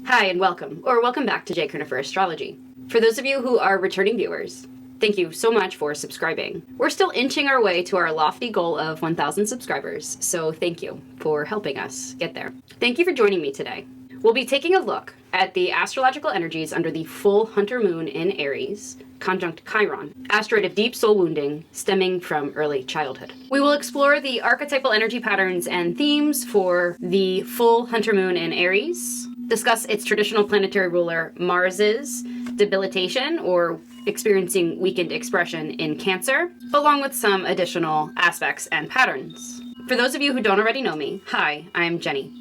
Hi and welcome, or welcome back to Decan for Astrology. For those of you who are returning viewers, thank you so much for subscribing. We're still inching our way to our lofty goal of 1,000 subscribers, so thank you for helping us get there. Thank you for joining me today. We'll be taking a look at the astrological energies under the full Hunter Moon in Aries, conjunct Chiron, asteroid of deep soul wounding stemming from early childhood. We will explore the archetypal energy patterns and themes for the full Hunter Moon in Aries, discuss its traditional planetary ruler Mars's debilitation or experiencing weakened expression in Cancer, along with some additional aspects and patterns. For those of you who don't already know me, hi, I'm Jenny.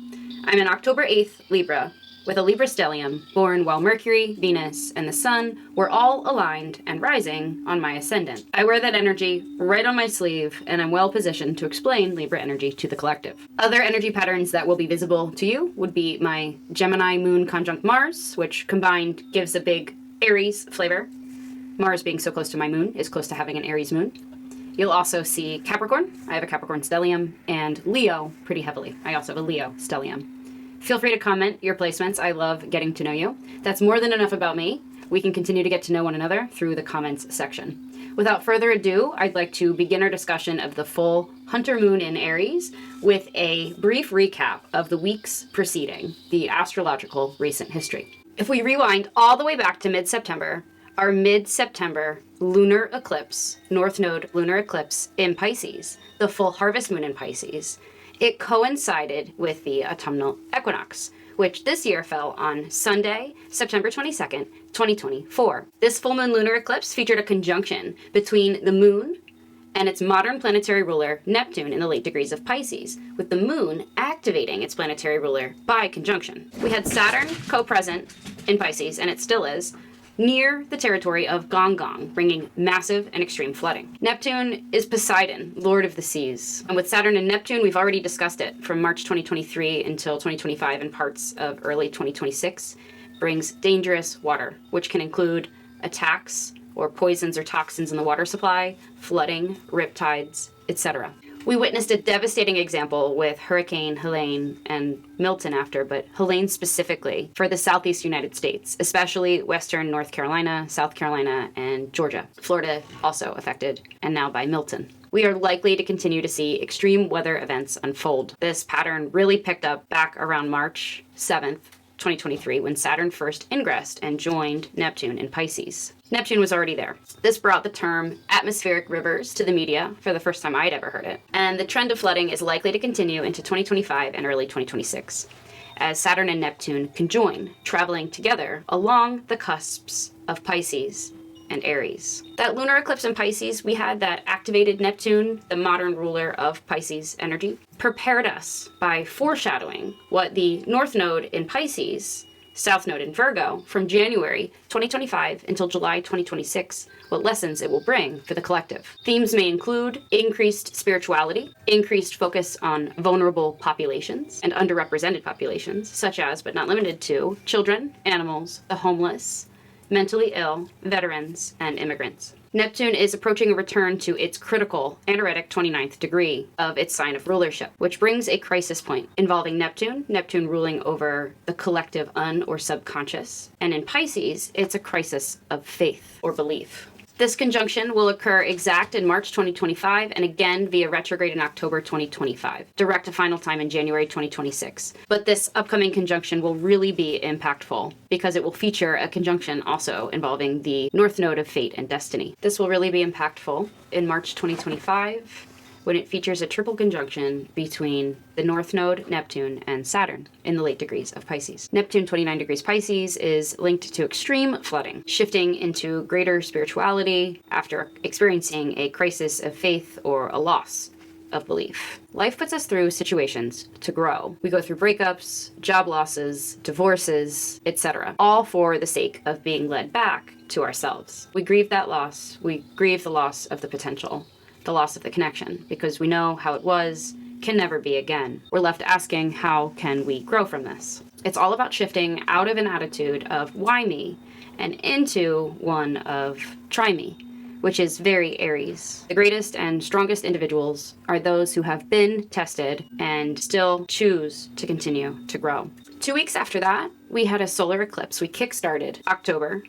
I'm an October 8th Libra with a Libra stellium, born while Mercury, Venus, and the Sun were all aligned and rising on my ascendant. I wear that energy right on my sleeve, and I'm well positioned to explain Libra energy to the collective. Other energy patterns that will be visible to you would be my Gemini moon conjunct Mars, which combined gives a big Aries flavor. Mars being so close to my moon is close to having an Aries moon. You'll also see Capricorn. I have a Capricorn stellium, and Leo pretty heavily. I also have a Leo stellium. Feel free to comment your placements. I love getting to know you. That's more than enough about me. We can continue to get to know one another through the comments section. Without further ado, I'd like to begin our discussion of the full Hunter Moon in Aries with a brief recap of the weeks preceding the astrological recent history. If we rewind all the way back to mid-September, our mid-September lunar eclipse, North Node lunar eclipse in Pisces, the full harvest moon in Pisces, it coincided with the autumnal equinox, which this year fell on Sunday, September 22nd, 2024. This full moon lunar eclipse featured a conjunction between the moon and its modern planetary ruler, Neptune, in the late degrees of Pisces, with the moon activating its planetary ruler by conjunction. We had Saturn co-present in Pisces, and it still is, near the territory of Gong Gong, bringing massive and extreme flooding. Neptune is Poseidon, lord of the seas. And with Saturn and Neptune, we've already discussed it from March 2023 until 2025 and parts of early 2026, brings dangerous water, which can include attacks or poisons or toxins in the water supply, flooding, riptides, etc. We witnessed a devastating example with Hurricane Helene and Milton after, but Helene specifically for the southeast United States, especially western North Carolina, South Carolina, and Georgia. Florida also affected, and now by Milton. We are likely to continue to see extreme weather events unfold. This pattern really picked up back around March 7th, 2023, when Saturn first ingressed and joined Neptune in Pisces. Neptune was already there. This brought the term atmospheric rivers to the media for the first time I'd ever heard it. And the trend of flooding is likely to continue into 2025 and early 2026, as Saturn and Neptune conjoin, traveling together along the cusps of Pisces and Aries. That lunar eclipse in Pisces, we had that activated Neptune, the modern ruler of Pisces energy, prepared us by foreshadowing what the North Node in Pisces, South Node in Virgo, from January 2025 until July 2026, what lessons it will bring for the collective. Themes may include increased spirituality, increased focus on vulnerable populations and underrepresented populations, such as, but not limited to, children, animals, the homeless, mentally ill, veterans, and immigrants. Neptune is approaching a return to its critical anaretic 29th degree of its sign of rulership, which brings a crisis point involving Neptune ruling over the collective or subconscious. And in Pisces, it's a crisis of faith or belief. This conjunction will occur exact in March 2025 and again via retrograde in October 2025, direct to final time in January 2026. But this upcoming conjunction will really be impactful because it will feature a conjunction also involving the North Node of fate and destiny. This will really be impactful in March 2025 when it features a triple conjunction between the North Node, Neptune, and Saturn in the late degrees of Pisces. Neptune 29 degrees Pisces is linked to extreme flooding, shifting into greater spirituality after experiencing a crisis of faith or a loss of belief. Life puts us through situations to grow. We go through breakups, job losses, divorces, etc., all for the sake of being led back to ourselves. We grieve that loss. We grieve the loss of the potential, the loss of the connection, because we know how it was can never be again. We're left asking, how can we grow from this? It's all about shifting out of an attitude of why me and into one of try me, which is very Aries. The greatest and strongest individuals are those who have been tested and still choose to continue to grow. 2 weeks after that, we had a solar eclipse. We kickstarted October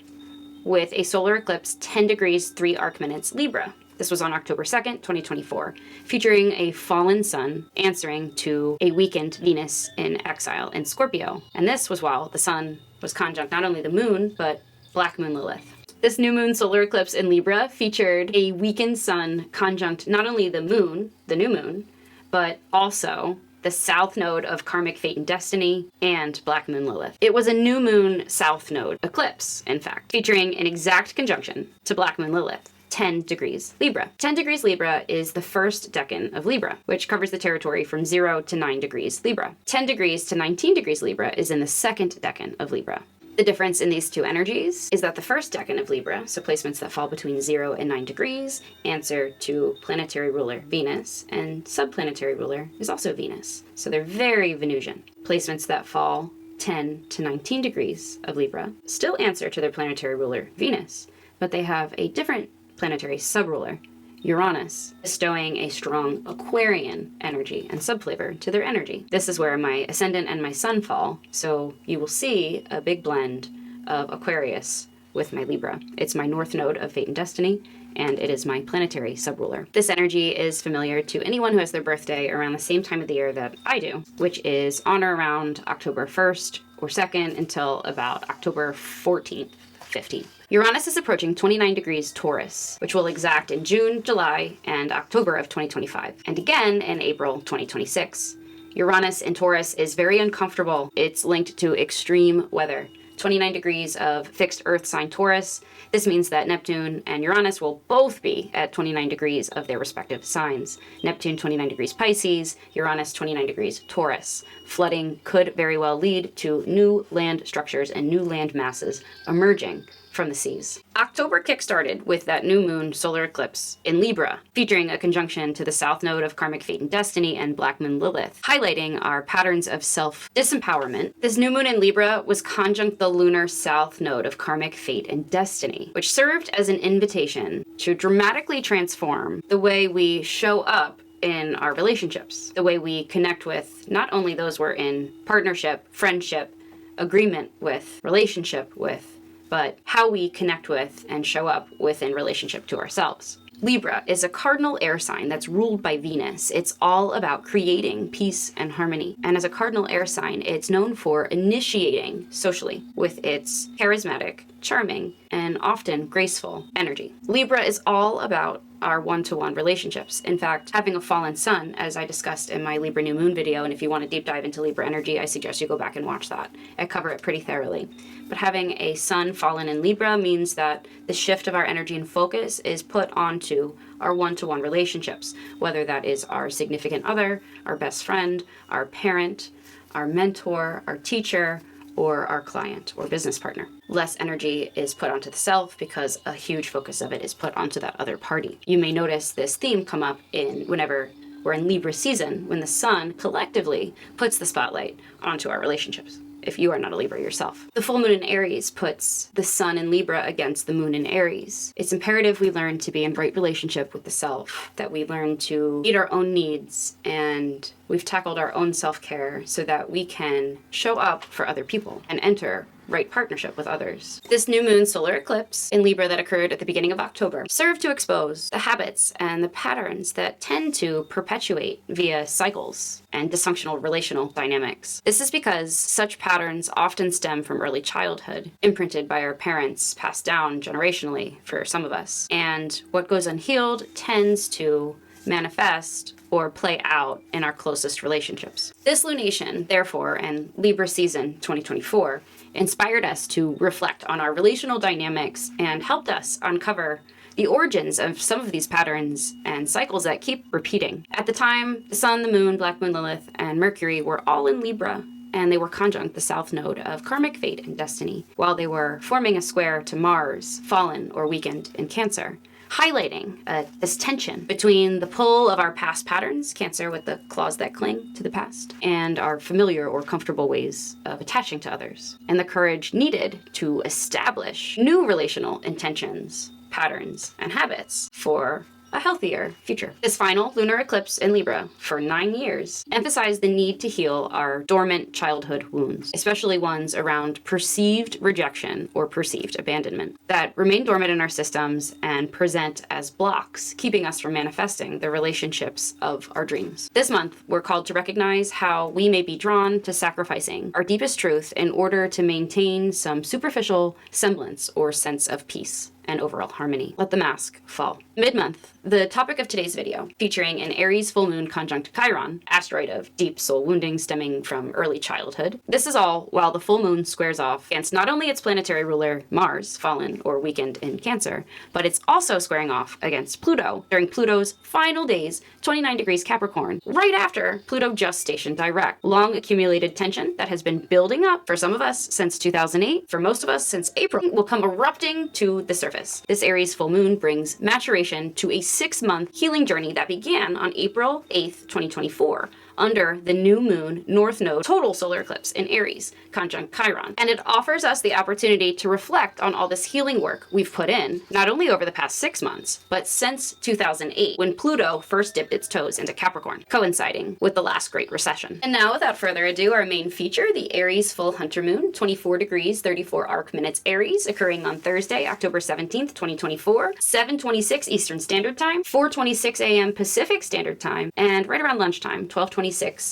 with a solar eclipse 10 degrees 3 arc minutes Libra. This was on October 2nd, 2024, featuring a fallen sun answering to a weakened Venus in exile in Scorpio. And this was while the sun was conjunct not only the moon, but Black Moon Lilith. This new moon solar eclipse in Libra featured a weakened sun conjunct not only the moon, the new moon, but also the south node of karmic fate and destiny, and Black Moon Lilith. It was a new moon south node eclipse, in fact, featuring an exact conjunction to Black Moon Lilith, 10 degrees Libra. 10 degrees Libra is the first decan of Libra, which covers the territory from 0 to 9 degrees Libra. 10 degrees to 19 degrees Libra is in the second decan of Libra. The difference in these two energies is that the first decan of Libra, so placements that fall between 0 and 9 degrees, answer to planetary ruler Venus, and subplanetary ruler is also Venus. So they're very Venusian. Placements that fall 10 to 19 degrees of Libra still answer to their planetary ruler Venus, but they have a different planetary subruler, Uranus, bestowing a strong Aquarian energy and subflavor to their energy. This is where my ascendant and my sun fall, so you will see a big blend of Aquarius with my Libra. It's my north node of fate and destiny, and it is my planetary subruler. This energy is familiar to anyone who has their birthday around the same time of the year that I do, which is on or around October 1st or 2nd until about October 14th, 15th. Uranus is approaching 29 degrees Taurus, which will exact in June, July, and October of 2025, and again in April 2026. Uranus in Taurus is very uncomfortable. It's linked to extreme weather. 29 degrees of fixed Earth sign Taurus. This means that Neptune and Uranus will both be at 29 degrees of their respective signs. Neptune 29 degrees Pisces, Uranus 29 degrees Taurus. Flooding could very well lead to new land structures and new land masses emerging from the seas. October kickstarted with that new moon solar eclipse in Libra, featuring a conjunction to the south node of karmic fate and destiny and Black Moon Lilith, highlighting our patterns of self-disempowerment. This new moon in Libra was conjunct the lunar south node of karmic fate and destiny, which served as an invitation to dramatically transform the way we show up in our relationships, the way we connect with not only those we're in partnership, friendship, agreement with, relationship with, but how we connect with and show up within relationship to ourselves. Libra is a cardinal air sign that's ruled by Venus. It's all about creating peace and harmony. And as a cardinal air sign, it's known for initiating socially with its charismatic, charming, and often graceful energy. Libra is all about our one-to-one relationships. In fact, having a fallen sun, as I discussed in my Libra new moon video, and if you want to deep dive into Libra energy, I suggest you go back and watch that. I cover it pretty thoroughly. But having a sun fallen in Libra means that the shift of our energy and focus is put onto our one-to-one relationships, whether that is our significant other, our best friend, our parent, our mentor, our teacher, or our client or business partner. Less energy is put onto the self because a huge focus of it is put onto that other party. You may notice this theme come up whenever we're in Libra season, when the sun collectively puts the spotlight onto our relationships, if you are not a Libra yourself. The full moon in Aries puts the sun in Libra against the moon in Aries. It's imperative we learn to be in right relationship with the self, that we learn to meet our own needs, and we've tackled our own self-care so that we can show up for other people and enter right partnership with others. This new moon solar eclipse in Libra that occurred at the beginning of October served to expose the habits and the patterns that tend to perpetuate via cycles and dysfunctional relational dynamics. This is because such patterns often stem from early childhood, imprinted by our parents, passed down generationally for some of us. And what goes unhealed tends to manifest or play out in our closest relationships. This lunation, therefore, and Libra season 2024 inspired us to reflect on our relational dynamics and helped us uncover the origins of some of these patterns and cycles that keep repeating. At the time, the sun, the moon, Black Moon Lilith, and Mercury were all in Libra, and they were conjunct the south node of karmic fate and destiny, while they were forming a square to Mars, fallen or weakened in Cancer, highlighting this tension between the pull of our past patterns, Cancer with the claws that cling to the past, and our familiar or comfortable ways of attaching to others, and the courage needed to establish new relational intentions, patterns, and habits for a healthier future. This final lunar eclipse in Libra for 9 years emphasized the need to heal our dormant childhood wounds, especially ones around perceived rejection or perceived abandonment that remain dormant in our systems and present as blocks, keeping us from manifesting the relationships of our dreams. This month, we're called to recognize how we may be drawn to sacrificing our deepest truth in order to maintain some superficial semblance or sense of peace and overall harmony. Let the mask fall. Mid-month, the topic of today's video, featuring an Aries full moon conjunct Chiron, asteroid of deep soul wounding stemming from early childhood. This is all while the full moon squares off against not only its planetary ruler, Mars, fallen or weakened in Cancer, but it's also squaring off against Pluto during Pluto's final days, 29 degrees Capricorn, right after Pluto just stationed direct. Long accumulated tension that has been building up for some of us since 2008, for most of us since April, will come erupting to the surface. This Aries full moon brings maturation to a 6-month healing journey that began on April 8th, 2024. Under the new moon north node total solar eclipse in Aries, conjunct Chiron. And it offers us the opportunity to reflect on all this healing work we've put in, not only over the past 6 months, but since 2008, when Pluto first dipped its toes into Capricorn, coinciding with the last Great Recession. And now, without further ado, our main feature, the Aries full hunter moon, 24 degrees, 34 arc minutes Aries, occurring on Thursday, October 17th, 2024, 7:26 Eastern Standard Time, 4:26 a.m. Pacific Standard Time, and right around lunchtime, 12:26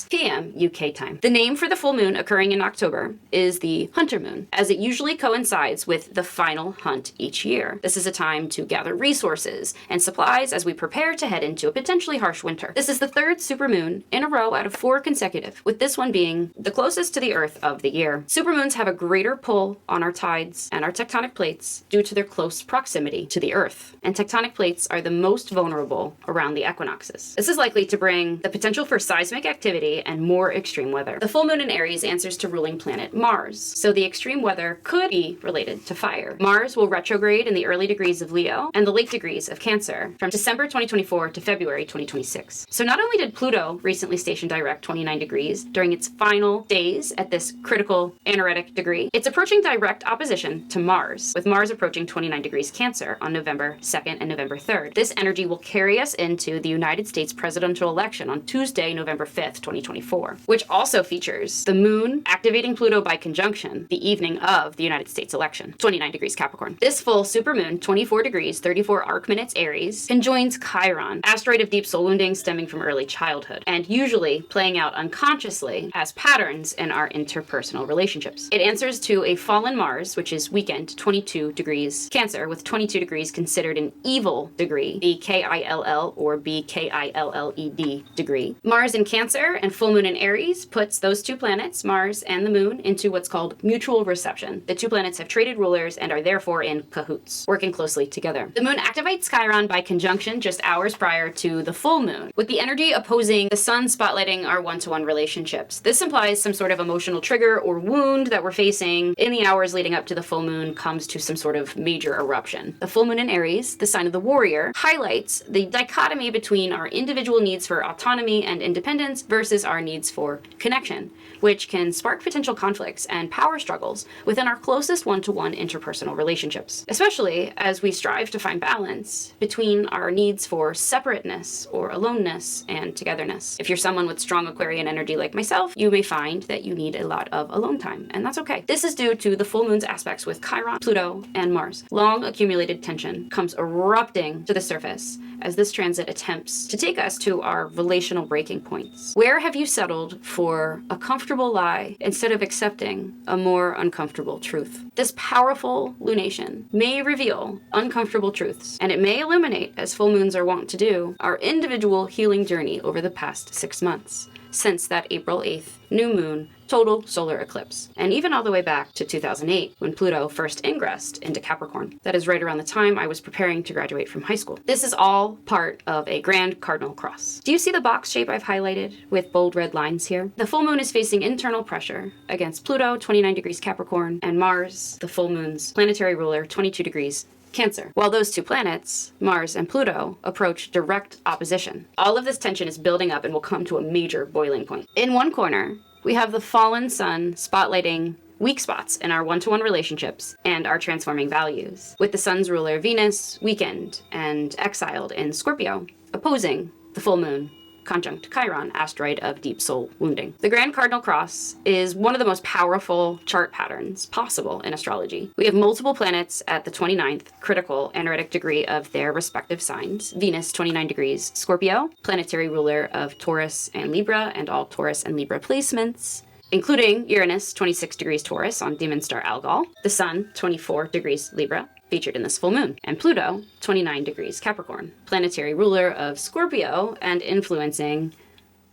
p.m. UK time. The name for the full moon occurring in October is the hunter moon, as it usually coincides with the final hunt each year. This is a time to gather resources and supplies as we prepare to head into a potentially harsh winter. This is the 3rd supermoon in a row out of 4 consecutive, with this one being the closest to the Earth of the year. Supermoons have a greater pull on our tides and our tectonic plates due to their close proximity to the Earth, and tectonic plates are the most vulnerable around the equinoxes. This is likely to bring the potential for seismic activity and more extreme weather. The full moon in Aries answers to ruling planet Mars, so the extreme weather could be related to fire. Mars will retrograde in the early degrees of Leo and the late degrees of Cancer from December 2024 to February 2026. So not only did Pluto recently station direct 29 degrees during its final days at this critical anaretic degree, it's approaching direct opposition to Mars, with Mars approaching 29 degrees Cancer on November 2nd and November 3rd. This energy will carry us into the United States presidential election on Tuesday, November 5th, 2024, which also features the moon activating Pluto by conjunction the evening of the United States election, 29 degrees Capricorn. This full supermoon, 24 degrees, 34 arc minutes Aries, conjoins Chiron, asteroid of deep soul wounding stemming from early childhood, and usually playing out unconsciously as patterns in our interpersonal relationships. It answers to a fallen Mars, which is weakened 22 degrees Cancer, with 22 degrees considered an evil degree, the KILL or BKILLED degree. Mars in Cancer and full moon in Aries puts those 2 planets, Mars and the moon, into what's called mutual reception. The 2 planets have traded rulers and are therefore in cahoots, working closely together. The moon activates Chiron by conjunction just hours prior to the full moon, with the energy opposing the sun spotlighting our one-to-one relationships. This implies some sort of emotional trigger or wound that we're facing in the hours leading up to the full moon comes to some sort of major eruption. The full moon in Aries, the sign of the warrior, highlights the dichotomy between our individual needs for autonomy and independence versus our needs for connection, which can spark potential conflicts and power struggles within our closest one-to-one interpersonal relationships, especially as we strive to find balance between our needs for separateness or aloneness and togetherness. If you're someone with strong Aquarian energy like myself, you may find that you need a lot of alone time, and that's okay. This is due to the full moon's aspects with Chiron, Pluto, and Mars. Long accumulated tension comes erupting to the surface as this transit attempts to take us to our relational breaking points. Where have you settled for a comfortable lie instead of accepting a more uncomfortable truth? This powerful lunation may reveal uncomfortable truths, and it may illuminate, as full moons are wont to do, our individual healing journey over the past 6 months, since that April 8th new moon total solar eclipse, and even all the way back to 2008 when Pluto first ingressed into Capricorn. That is right around the time I was preparing to graduate from high school. This is all part of a grand cardinal cross. Do you see the box shape I've highlighted with bold red lines here? The full moon is facing internal pressure against Pluto, 29 degrees Capricorn, and Mars, the full moon's planetary ruler, 22 degrees Cancer. While those 2 planets, Mars and Pluto, approach direct opposition. All of this tension is building up and will come to a major boiling point. In one corner, we have the fallen sun spotlighting weak spots in our one-to-one relationships and our transforming values, with the sun's ruler Venus weakened and exiled in Scorpio, opposing the full moon conjunct Chiron, asteroid of deep soul wounding. The Grand Cardinal Cross is one of the most powerful chart patterns possible in astrology. We have multiple planets at the 29th critical anaretic degree of their respective signs. Venus, 29 degrees Scorpio, planetary ruler of Taurus and Libra and all Taurus and Libra placements, including Uranus, 26 degrees Taurus on demon star Algol, the Sun, 24 degrees Libra, featured in this full moon, and Pluto, 29 degrees Capricorn, planetary ruler of Scorpio and influencing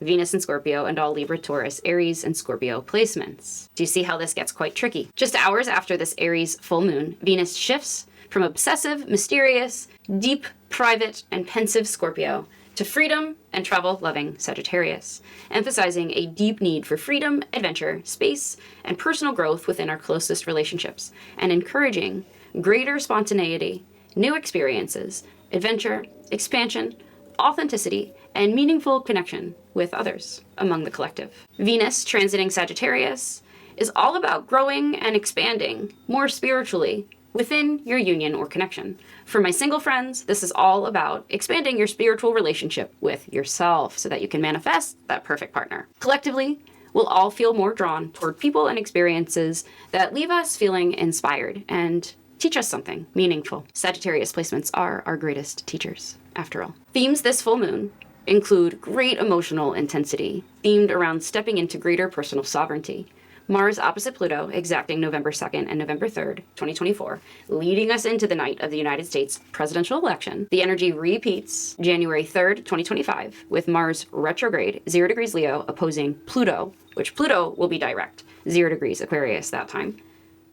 Venus and Scorpio and all Libra, Taurus, Aries, and Scorpio placements. Do you see how this gets quite tricky? Just hours after this Aries full moon, Venus shifts from obsessive, mysterious, deep, private, and pensive Scorpio to freedom and travel-loving Sagittarius, emphasizing a deep need for freedom, adventure, space, and personal growth within our closest relationships, and encouraging greater spontaneity, new experiences, adventure, expansion, authenticity, and meaningful connection with others among the collective. Venus transiting Sagittarius is all about growing and expanding more spiritually within your union or connection. For my single friends, this is all about expanding your spiritual relationship with yourself so that you can manifest that perfect partner. Collectively, we'll all feel more drawn toward people and experiences that leave us feeling inspired and teach us something meaningful. Sagittarius placements are our greatest teachers, after all. Themes this full moon include great emotional intensity, themed around stepping into greater personal sovereignty. Mars opposite Pluto, exacting November 2nd and November 3rd, 2024, leading us into the night of the United States presidential election. The energy repeats January 3rd, 2025, with Mars retrograde, 0 degrees Leo, opposing Pluto, which Pluto will be direct, 0 degrees Aquarius that time,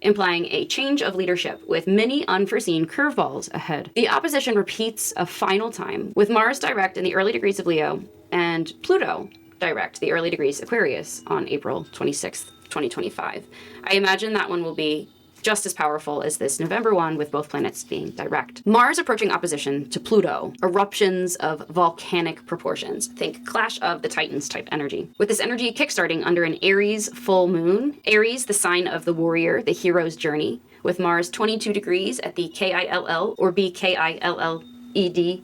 implying a change of leadership with many unforeseen curveballs ahead. The opposition repeats a final time, with Mars direct in the early degrees of Leo and Pluto direct the early degrees Aquarius on April 26th, 2025. I imagine that one will be just as powerful as this November one, with both planets being direct. Mars approaching opposition to Pluto, eruptions of volcanic proportions. Think Clash of the Titans type energy. With this energy kickstarting under an Aries full moon, Aries, the sign of the warrior, the hero's journey, with Mars 22 degrees at the KILL or BKILLED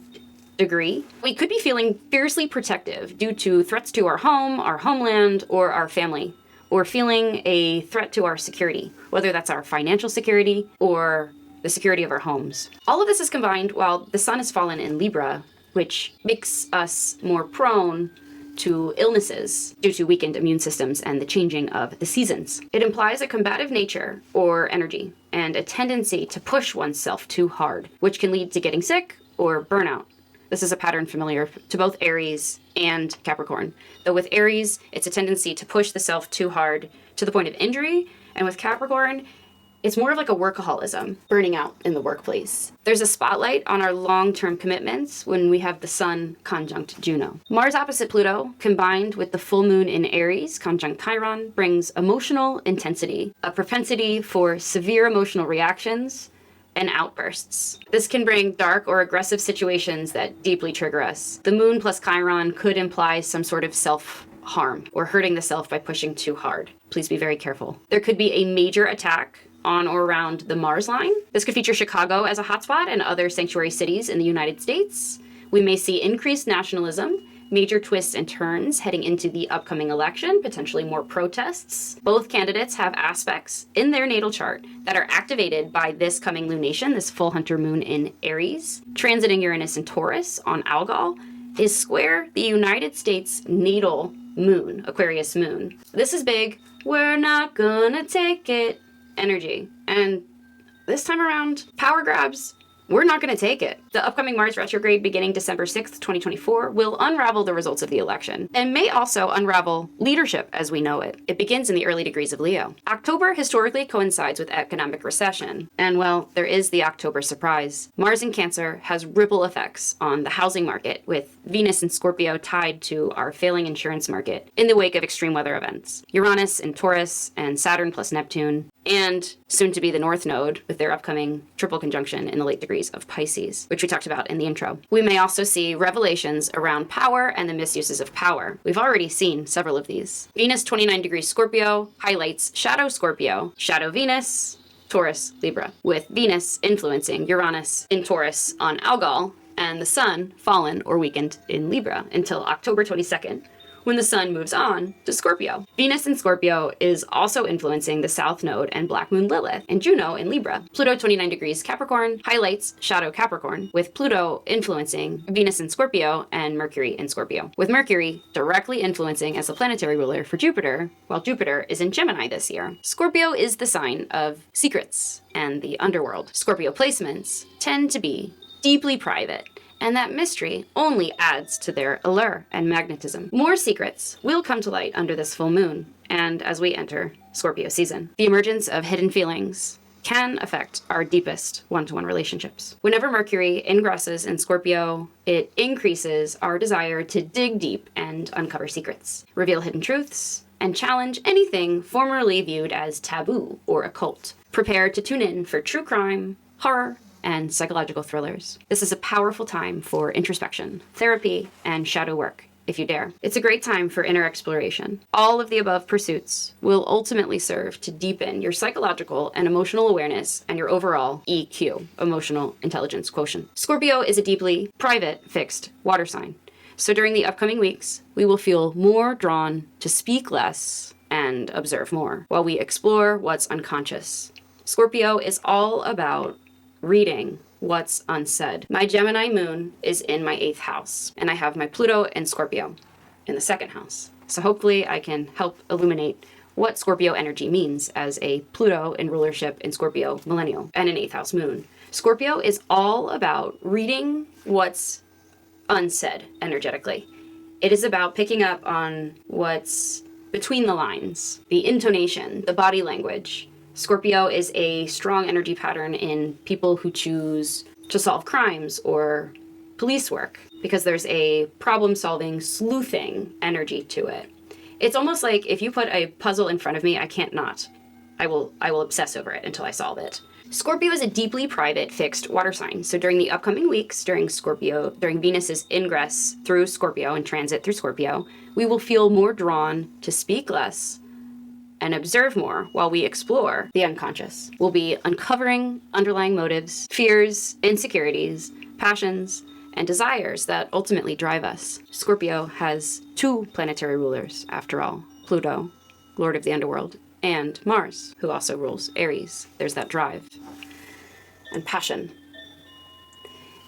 degree. We could be feeling fiercely protective due to threats to our home, our homeland, or our family, or feeling a threat to our security, whether that's our financial security or the security of our homes. All of this is combined while the sun has fallen in Libra, which makes us more prone to illnesses due to weakened immune systems and the changing of the seasons. It implies a combative nature or energy and a tendency to push oneself too hard, which can lead to getting sick or burnout. This is a pattern familiar to both Aries and Capricorn. Though with Aries, it's a tendency to push the self too hard to the point of injury, and with Capricorn, it's more of like a workaholism, burning out in the workplace. There's a spotlight on our long-term commitments when we have the Sun conjunct Juno. Mars opposite Pluto, combined with the full moon in Aries conjunct Chiron, brings emotional intensity, a propensity for severe emotional reactions, and outbursts. This can bring dark or aggressive situations that deeply trigger us. The moon plus Chiron could imply some sort of self-harm or hurting the self by pushing too hard. Please be very careful. There could be a major attack on or around the Mars line. This could feature Chicago as a hotspot and other sanctuary cities in the United States. We may see increased nationalism, major twists and turns heading into the upcoming election, potentially more protests. Both candidates have aspects in their natal chart that are activated by this coming lunation, this full hunter moon in Aries. Transiting Uranus and Taurus on Algol is square the United States natal moon, Aquarius moon. This is big, we're not gonna take it energy. And this time around, power grabs, we're not going to take it. The upcoming Mars retrograde beginning December 6th, 2024 will unravel the results of the election and may also unravel leadership as we know it. It begins in the early degrees of Leo. October historically coincides with economic recession. And well, there is the October surprise. Mars in Cancer has ripple effects on the housing market, with Venus in Scorpio tied to our failing insurance market in the wake of extreme weather events. Uranus in Taurus and Saturn plus Neptune, and soon to be the North Node with their upcoming triple conjunction in the late degrees degrees of Pisces, which we talked about in the intro. We may also see revelations around power and the misuses of power. We've already seen several of these. Venus 29 degrees Scorpio highlights shadow Scorpio, shadow Venus, Taurus, Libra, with Venus influencing Uranus in Taurus on Algol, and the Sun fallen or weakened in Libra until October 22nd, when the Sun moves on to Scorpio. Venus in Scorpio is also influencing the South Node and Black Moon Lilith, and Juno in Libra. Pluto 29 degrees Capricorn highlights shadow Capricorn, with Pluto influencing Venus in Scorpio and Mercury in Scorpio, with Mercury directly influencing as a planetary ruler for Jupiter, while Jupiter is in Gemini this year. Scorpio is the sign of secrets and the underworld. Scorpio placements tend to be deeply private, and that mystery only adds to their allure and magnetism. More secrets will come to light under this full moon, and as we enter Scorpio season. The emergence of hidden feelings can affect our deepest one-to-one relationships. Whenever Mercury ingresses in Scorpio, it increases our desire to dig deep and uncover secrets, reveal hidden truths, and challenge anything formerly viewed as taboo or occult. Prepare to tune in for true crime, horror, and psychological thrillers. This is a powerful time for introspection, therapy, and shadow work, if you dare. It's a great time for inner exploration. All of the above pursuits will ultimately serve to deepen your psychological and emotional awareness and your overall EQ, emotional intelligence quotient. Scorpio is a deeply private, fixed water sign. So during the upcoming weeks, we will feel more drawn to speak less and observe more, while we explore what's unconscious. Scorpio is all about reading what's unsaid. My Gemini moon is in my 8th house, and I have my Pluto in Scorpio in the 2nd house. So hopefully I can help illuminate what Scorpio energy means as a Pluto in rulership in Scorpio millennial and an 8th house moon. Scorpio is all about reading what's unsaid energetically. It is about picking up on what's between the lines, the intonation, the body language. Scorpio is a strong energy pattern in people who choose to solve crimes or police work, because there's a problem-solving, sleuthing energy to it. It's almost like if you put a puzzle in front of me, I can't not. I will obsess over it until I solve it. Scorpio is a deeply private, fixed water sign. So during the upcoming weeks, during Venus's ingress through Scorpio and transit through Scorpio, we will feel more drawn to speak less and observe more while we explore the unconscious. We'll be uncovering underlying motives, fears, insecurities, passions, and desires that ultimately drive us. Scorpio has 2 planetary rulers, after all: Pluto, Lord of the Underworld, and Mars, who also rules Aries. There's that drive and passion.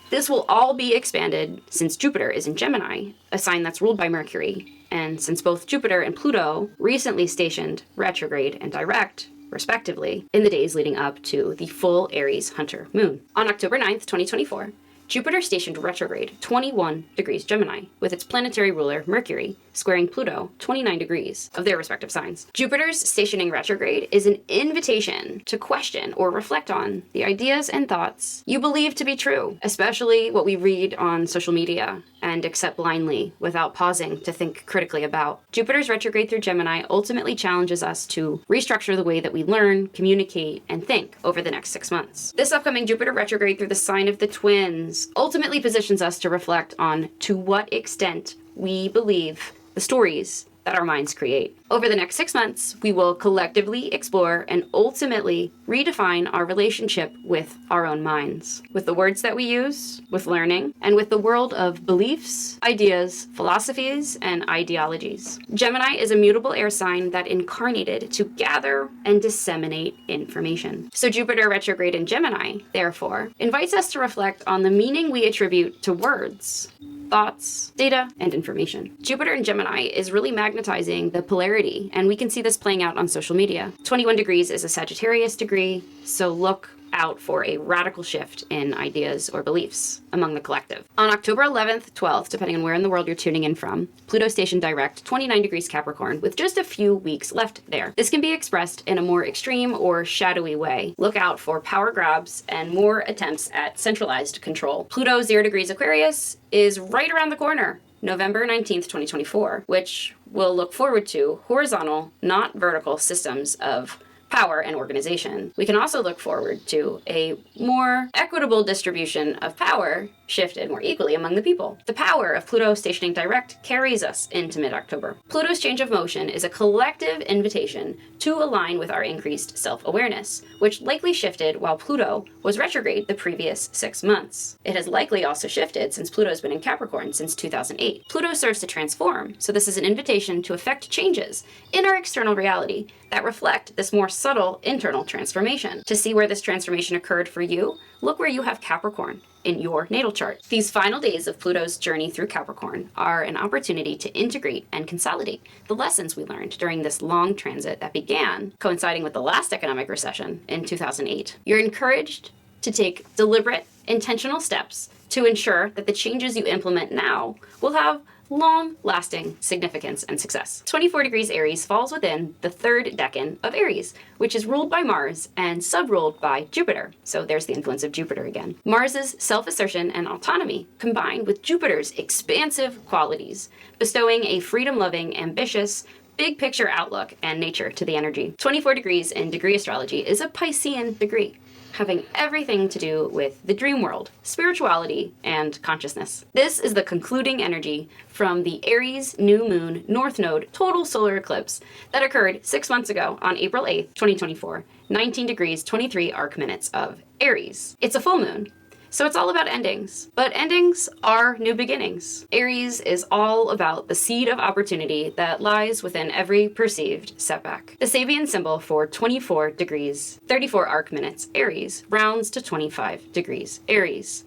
This will all be expanded since Jupiter is in Gemini, a sign that's ruled by Mercury, and since both Jupiter and Pluto recently stationed retrograde and direct, respectively, in the days leading up to the full Aries Hunter moon. On October 9th, 2024, Jupiter stationed retrograde 21 degrees Gemini, with its planetary ruler, Mercury, squaring Pluto 29 degrees of their respective signs. Jupiter's stationing retrograde is an invitation to question or reflect on the ideas and thoughts you believe to be true, especially what we read on social media and accept blindly without pausing to think critically about. Jupiter's retrograde through Gemini ultimately challenges us to restructure the way that we learn, communicate, and think over the next 6 months. This upcoming Jupiter retrograde through the sign of the Twins ultimately positions us to reflect on to what extent we believe the stories that our minds create. Over the next 6 months, we will collectively explore and ultimately redefine our relationship with our own minds, with the words that we use, with learning, and with the world of beliefs, ideas, philosophies, and ideologies. Gemini is a mutable air sign that incarnated to gather and disseminate information. So Jupiter retrograde in Gemini, therefore, invites us to reflect on the meaning we attribute to words, thoughts, data, and information. Jupiter in Gemini is really magnetizing the polarity, and we can see this playing out on social media. 21 degrees is a Sagittarius degree, so look out for a radical shift in ideas or beliefs among the collective. On October 11th, 12th, depending on where in the world you're tuning in from, Pluto stationed direct 29 degrees Capricorn with just a few weeks left there. This can be expressed in a more extreme or shadowy way. Look out for power grabs and more attempts at centralized control. Pluto 0 degrees Aquarius is right around the corner, November 19th, 2024, which will look forward to horizontal, not vertical systems of power and organization. We can also look forward to a more equitable distribution of power shifted more equally among the people. The power of Pluto stationing direct carries us into mid-October. Pluto's change of motion is a collective invitation to align with our increased self-awareness, which likely shifted while Pluto was retrograde the previous 6 months. It has likely also shifted since Pluto's been in Capricorn since 2008. Pluto serves to transform, so this is an invitation to effect changes in our external reality that reflect this more subtle internal transformation. To see where this transformation occurred for you, look where you have Capricorn in your natal chart. These final days of Pluto's journey through Capricorn are an opportunity to integrate and consolidate the lessons we learned during this long transit that began coinciding with the last economic recession in 2008. You're encouraged to take deliberate, intentional steps to ensure that the changes you implement now will have long-lasting significance and success. 24 degrees Aries falls within the third decan of Aries, which is ruled by Mars and sub-ruled by Jupiter. So there's the influence of Jupiter again. Mars's self-assertion and autonomy combined with Jupiter's expansive qualities, bestowing a freedom-loving, ambitious, big picture outlook and nature to the energy. 24 degrees in degree astrology is a Piscean degree, having everything to do with the dream world, spirituality, and consciousness. This is the concluding energy from the Aries new moon north node total solar eclipse that occurred 6 months ago on April 8th, 2024, 19 degrees 23 arc minutes of Aries. It's a full moon, so it's all about endings, but endings are new beginnings. Aries is all about the seed of opportunity that lies within every perceived setback. The Sabian symbol for 24 degrees, 34 arc minutes Aries rounds to 25 degrees Aries,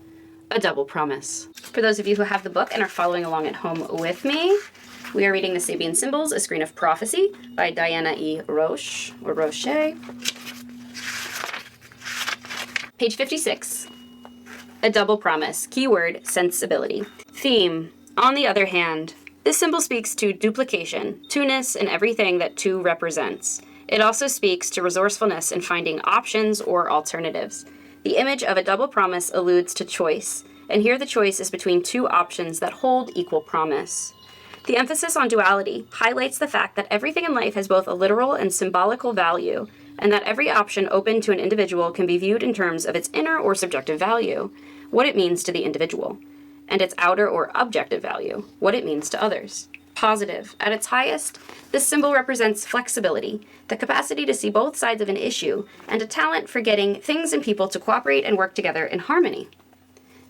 a double promise. For those of you who have the book and are following along at home with me, we are reading the Sabian Symbols, A Screen of Prophecy by Diana E. Roche, or Roche. Page 56. A double promise. Keyword, sensibility. Theme. On the other hand, this symbol speaks to duplication, two-ness in everything that two represents. It also speaks to resourcefulness in finding options or alternatives. The image of a double promise alludes to choice, and here the choice is between two options that hold equal promise. The emphasis on duality highlights the fact that everything in life has both a literal and symbolical value, and that every option open to an individual can be viewed in terms of its inner or subjective value, what it means to the individual, and its outer or objective value, what it means to others. Positive. At its highest, this symbol represents flexibility, the capacity to see both sides of an issue, and a talent for getting things and people to cooperate and work together in harmony.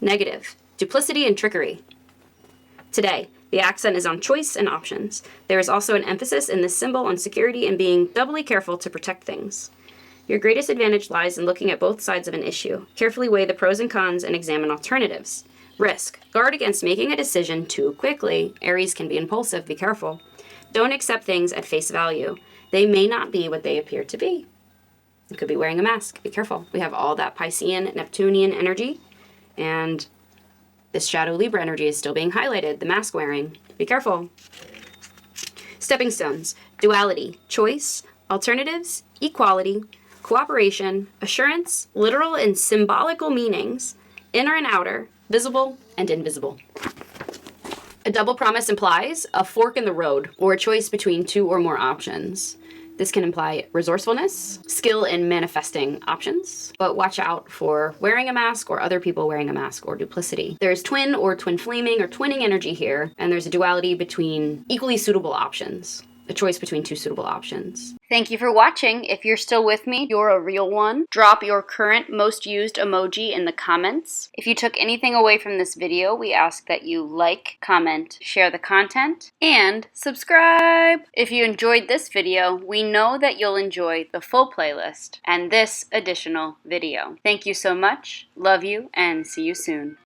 Negative. Duplicity and trickery. Today, the accent is on choice and options. There is also an emphasis in this symbol on security and being doubly careful to protect things. Your greatest advantage lies in looking at both sides of an issue. Carefully weigh the pros and cons and examine alternatives. Risk. Guard against making a decision too quickly. Aries can be impulsive, be careful. Don't accept things at face value. They may not be what they appear to be. You could be wearing a mask, be careful. We have all that Piscean, Neptunian energy, and this shadow Libra energy is still being highlighted, the mask wearing. Be careful. Stepping stones. Duality. Choice. Alternatives. Equality. Cooperation. Assurance. Literal and symbolical meanings. Inner and outer. Visible and invisible. A double promise implies a fork in the road or a choice between two or more options. This can imply resourcefulness, skill in manifesting options, but watch out for wearing a mask or other people wearing a mask or duplicity. There's twin or twin flaming or twinning energy here, and there's a duality between equally suitable options. A choice between two suitable options. Thank you for watching. If you're still with me, you're a real one. Drop your current most used emoji in the comments. If you took anything away from this video, we ask that you like, comment, share the content, and subscribe. If you enjoyed this video, we know that you'll enjoy the full playlist and this additional video. Thank you so much. Love you and see you soon.